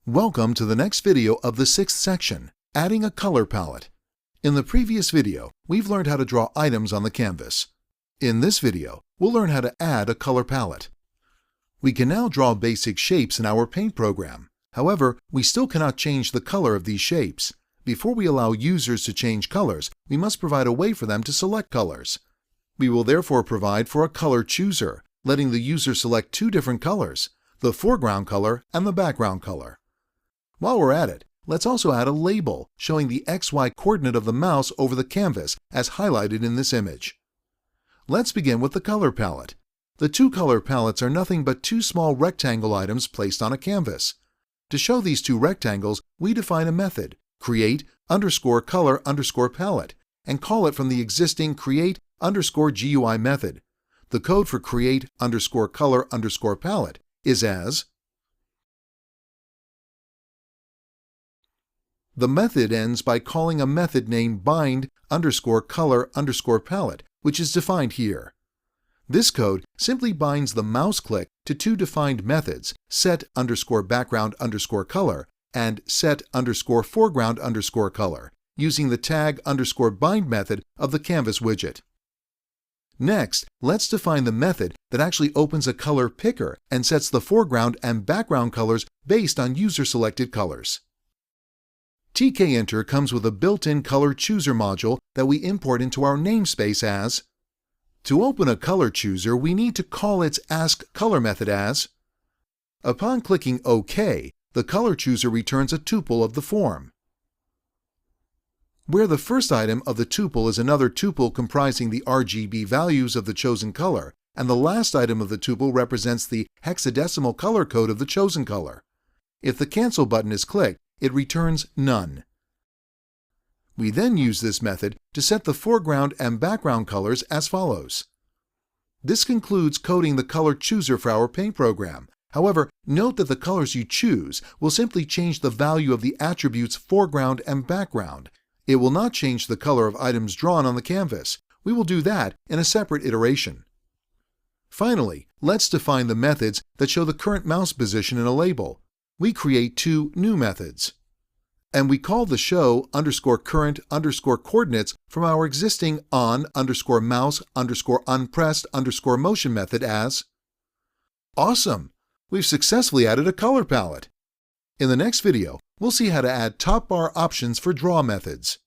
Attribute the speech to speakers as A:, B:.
A: Welcome to the next video of the sixth section, Adding a Color Palette. In the previous video, we've learned how to draw items on the canvas. In this video, we'll learn how to add a color palette. We can now draw basic shapes in our paint program. However, we still cannot change the color of these shapes. Before we allow users to change colors, we must provide a way for them to select colors. We will therefore provide for a color chooser, letting the user select two different colors, the foreground color and the background color. While we're at it, let's also add a label showing the XY coordinate of the mouse over the canvas as highlighted in this image. Let's begin with the color palette. The two color palettes are nothing but two small rectangle items placed on a canvas. To show these two rectangles, we define a method, create_color_palette, and call it from the existing create_GUI method. The code for create_color_palette is as the method ends by calling a method named bind_color_palette, which is defined here. This code simply binds the mouse click to two defined methods, set_background_color and set_foreground_color, using the tag_bind method of the canvas widget. Next, let's define the method that actually opens a color picker and sets the foreground and background colors based on user-selected colors. tkinter comes with a built-in color chooser module that we import into our namespace as. To open a color chooser, we need to call its askColor method as. Upon clicking OK, the color chooser returns a tuple of the form. Where the first item of the tuple is another tuple comprising the RGB values of the chosen color, and the last item of the tuple represents the hexadecimal color code of the chosen color. If the Cancel button is clicked, it returns none. We then use this method to set the foreground and background colors as follows. This concludes coding the color chooser for our paint program. However, note that the colors you choose will simply change the value of the attributes foreground and background. It will not change the color of items drawn on the canvas. We will do that in a separate iteration. Finally, let's define the methods that show the current mouse position in a label. We create two new methods. And we call the show_current_coordinates from our existing on_mouse_unpressed_motion method as. Awesome! We've successfully added a color palette. In the next video, we'll see how to add top bar options for draw methods.